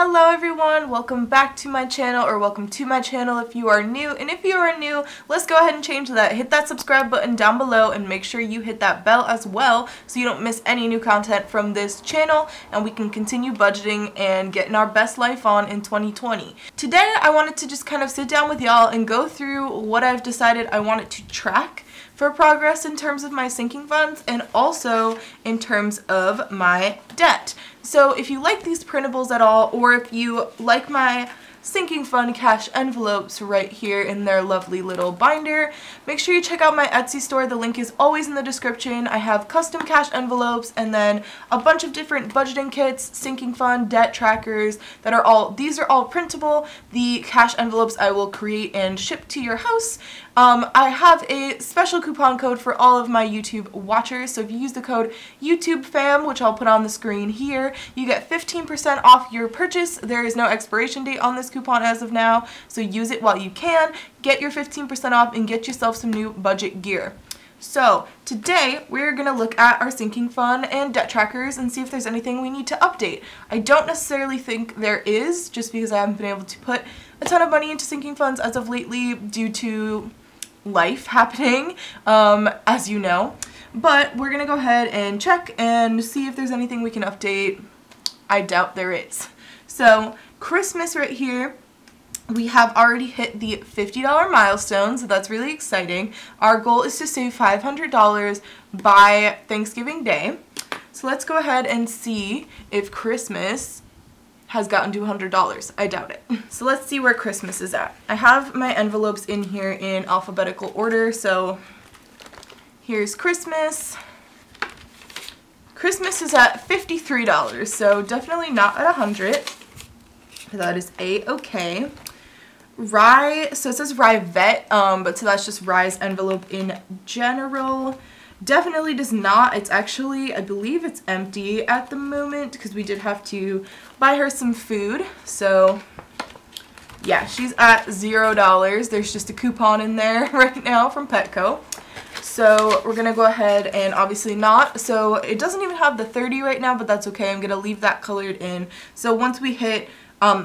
Hello everyone, welcome back to my channel, or welcome to my channel if you are new. And if you are new, let's go ahead and change that. Hit that subscribe button down below and make sure you hit that bell as well so you don't miss any new content from this channel and we can continue budgeting and getting our best life on in 2020. Today I wanted to just kind of sit down with y'all and go through what I've decided I wanted to track for progress in terms of my sinking funds and also in terms of my debt. So if you like these printables at all, or if you like my sinking fund cash envelopes right here in their lovely little binder, make sure you check out my Etsy store. The link is always in the description. I have custom cash envelopes and then a bunch of different budgeting kits, sinking fund, debt trackers that are all, these are all printable. The cash envelopes I will create and ship to your house. I have a special coupon code for all of my YouTube watchers, so if you use the code YouTubeFam, which I'll put on the screen here, you get 15% off your purchase. There is no expiration date on this coupon as of now, so use it while you can. Get your 15% off and get yourself some new budget gear. So today we're going to look at our sinking fund and debt trackers and see if there's anything we need to update. I don't necessarily think there is, just because I haven't been able to put a ton of money into sinking funds as of lately due to life happening, as you know. But we're going to go ahead and check and see if there's anything we can update. I doubt there is. So Christmas right here, we have already hit the $50 milestone, so that's really exciting. Our goal is to save $500 by Thanksgiving Day. So let's go ahead and see if Christmas has gotten to $100. I doubt it. So let's see where Christmas is at. I have my envelopes in here in alphabetical order, so here's Christmas. Christmas is at $53, so definitely not at $100. That is A-okay. Rye, so it says Rye Vet, but so that's just Rye's envelope in general. Definitely does not. It's actually, I believe it's empty at the moment because we did have to buy her some food. So yeah, she's at $0. There's just a coupon in there right now from Petco. So we're gonna go ahead and obviously not. So it doesn't even have the 30 right now, but that's okay. I'm gonna leave that colored in. So once we hit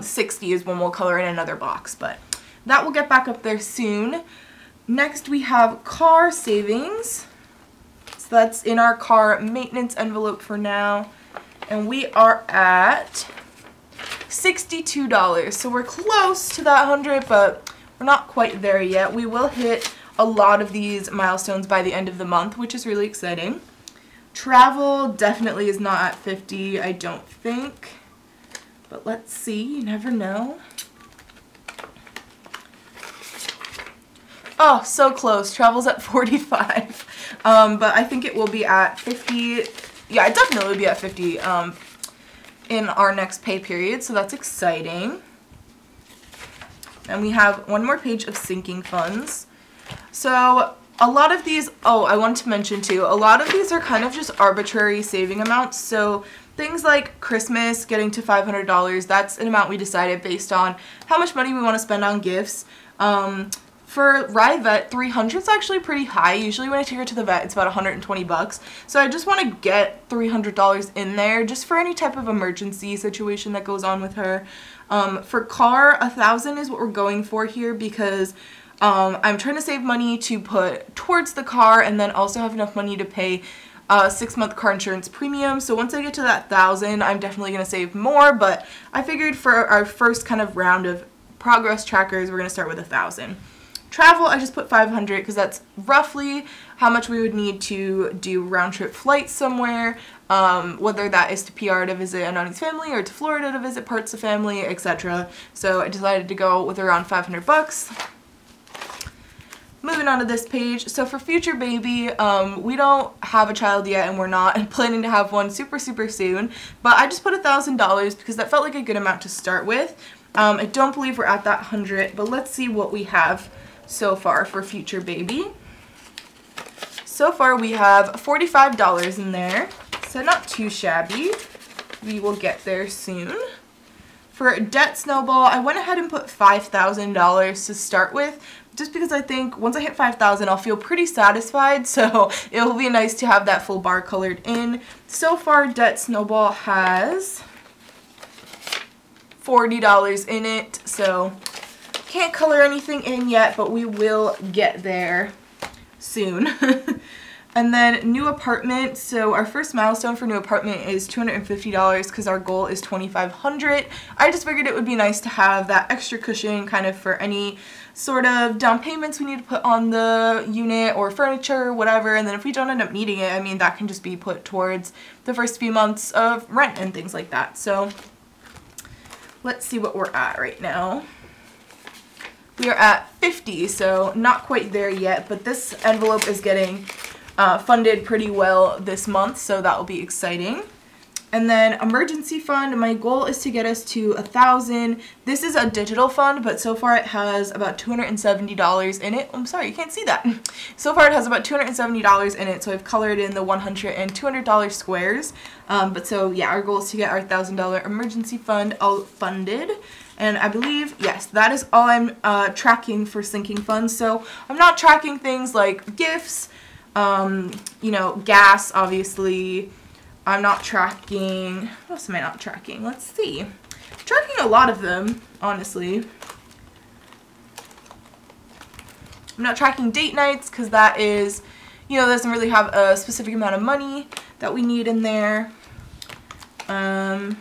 60 is when we'll color in another box, but that will get back up there soon. Next we have car savings. So that's in our car maintenance envelope for now. And we are at $62. So we're close to that 100, but we're not quite there yet. We will hit a lot of these milestones by the end of the month, which is really exciting. Travel definitely is not at 50, I don't think. But let's see, you never know. Oh, so close. Travel's at 45. But I think it will be at 50. Yeah, it definitely will be at 50 in our next pay period, so that's exciting. And we have one more page of sinking funds. So a lot of these, oh, I wanted to mention too, a lot of these are kind of just arbitrary saving amounts. So things like Christmas getting to $500, that's an amount we decided based on how much money we want to spend on gifts. For Rye Vet, 300 is actually pretty high. Usually when I take her to the vet, it's about 120 bucks. So I just want to get $300 in there just for any type of emergency situation that goes on with her. For car, 1,000 is what we're going for here because I'm trying to save money to put towards the car and then also have enough money to pay 6-month car insurance premium. So once I get to that 1,000, I'm definitely going to save more, but I figured for our first kind of round of progress trackers, we're going to start with 1,000. Travel, I just put 500 because that's roughly how much we would need to do round-trip flights somewhere, whether that is to PR to visit Anani's family or to Florida to visit parts of family, etc. So I decided to go with around 500 bucks. Moving on to this page, so for future baby, we don't have a child yet and we're not planning to have one super soon, but I just put $1,000 because that felt like a good amount to start with. I don't believe we're at that 100, but let's see what we have so far for future baby. So far we have $45 in there, so not too shabby. We will get there soon. For debt snowball, I went ahead and put $5,000 to start with, just because I think once I hit 5,000 I'll feel pretty satisfied, so it will be nice to have that full bar colored in. So far debt snowball has $40 in it, so can't color anything in yet, but we will get there soon. And then new apartment. So our first milestone for new apartment is $250 because our goal is $2,500. I just figured it would be nice to have that extra cushion kind of for any sort of down payments we need to put on the unit or furniture or whatever. And then if we don't end up needing it, I mean, that can just be put towards the first few months of rent and things like that. So let's see what we're at right now. We are at 50, so not quite there yet, but this envelope is getting funded pretty well this month, so that will be exciting. And then emergency fund, my goal is to get us to 1,000. This is a digital fund, but so far it has about $270 in it. I'm sorry, you can't see that. So far it has about $270 in it, so I've colored in the $100 and $200 squares. But so yeah, our goal is to get our $1,000 emergency fund all funded. And I believe, yes, that is all I'm tracking for sinking funds. So I'm not tracking things like gifts, you know, gas, obviously. I'm not tracking, what else am I not tracking? Let's see. I'm tracking a lot of them, honestly. I'm not tracking date nights because that is, you know, doesn't really have a specific amount of money that we need in there. I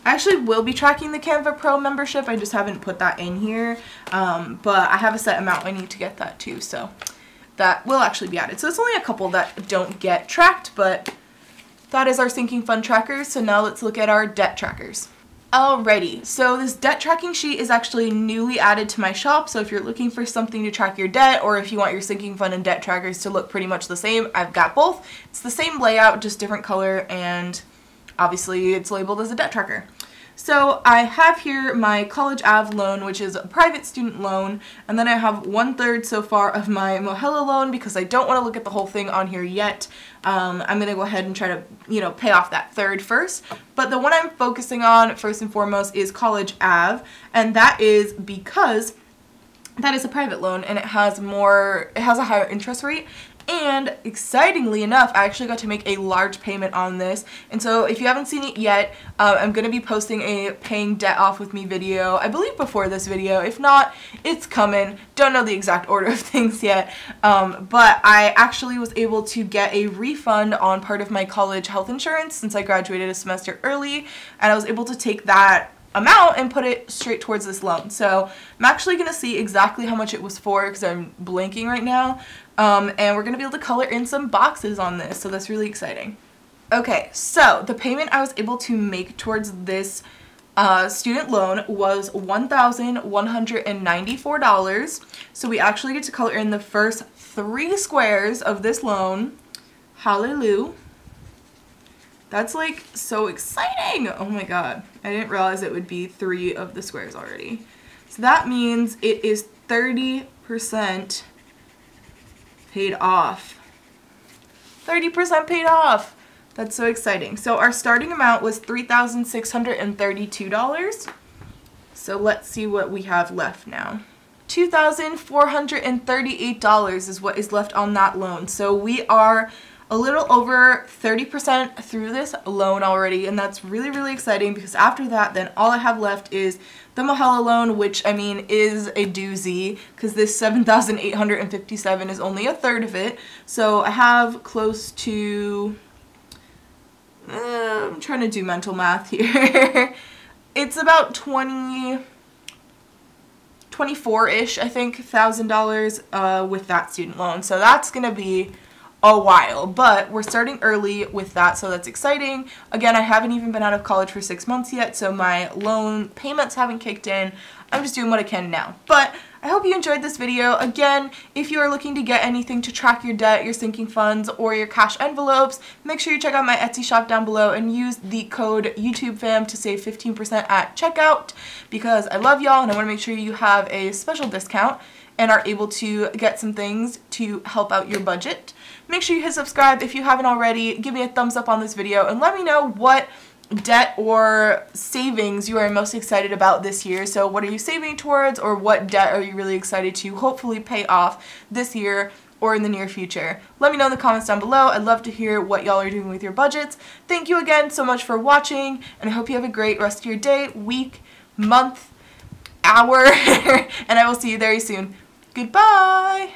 actually will be tracking the Canva Pro membership. I just haven't put that in here. But I have a set amount I need to get that too, so that will actually be added. So it's only a couple that don't get tracked, but that is our sinking fund trackers. So now let's look at our debt trackers. Alrighty, so this debt tracking sheet is actually newly added to my shop. So if you're looking for something to track your debt, or if you want your sinking fund and debt trackers to look pretty much the same, I've got both. It's the same layout, just different color, and obviously it's labeled as a debt tracker. So I have here my College Ave loan, which is a private student loan, and then I have 1/3 so far of my Mohella loan because I don't want to look at the whole thing on here yet. I'm going to go ahead and try to, you know, pay off that third first. But the one I'm focusing on first and foremost is College Ave, and that is because that is a private loan and it has a higher interest rate. And excitingly enough, I actually got to make a large payment on this. And so if you haven't seen it yet, I'm going to be posting a paying debt off with me video, I believe before this video. If not, it's coming. Don't know the exact order of things yet. But I actually was able to get a refund on part of my college health insurance since I graduated a semester early. And I was able to take that amount and put it straight towards this loan. So I'm actually going to see exactly how much it was for because I'm blanking right now. And we're going to be able to color in some boxes on this, so that's really exciting. Okay, so the payment I was able to make towards this student loan was $1,194. So we actually get to color in the first 3 squares of this loan. Hallelujah. That's like so exciting. Oh my god. I didn't realize it would be 3 of the squares already. So that means it is 30% paid off. 30% paid off. That's so exciting. So our starting amount was $3,632. So let's see what we have left now. $2,438 is what is left on that loan. So we are a little over 30% through this loan already, and that's really, really exciting because after that, then all I have left is the Mohella loan, which I mean is a doozy because this $7,857 is only 1/3 of it. So I have close to, I'm trying to do mental math here. It's about 24-ish, I think, $1,000 with that student loan. So that's gonna be a while, but we're starting early with that, so that's exciting. Again, I haven't even been out of college for 6 months yet, so my loan payments haven't kicked in. I'm just doing what I can now. But I hope you enjoyed this video. Again, if you are looking to get anything to track your debt, your sinking funds, or your cash envelopes, make sure you check out my Etsy shop down below and use the code YouTubeFam to save 15% at checkout because I love y'all and I want to make sure you have a special discount and are able to get some things to help out your budget. Make sure you hit subscribe if you haven't already. Give me a thumbs up on this video and let me know what debt or savings you are most excited about this year. So what are you saving towards, or what debt are you really excited to hopefully pay off this year or in the near future. Let me know in the comments down below. I'd love to hear what y'all are doing with your budgets. Thank you again so much for watching, and I hope you have a great rest of your day, week, month, hour, and I will see you very soon. Goodbye!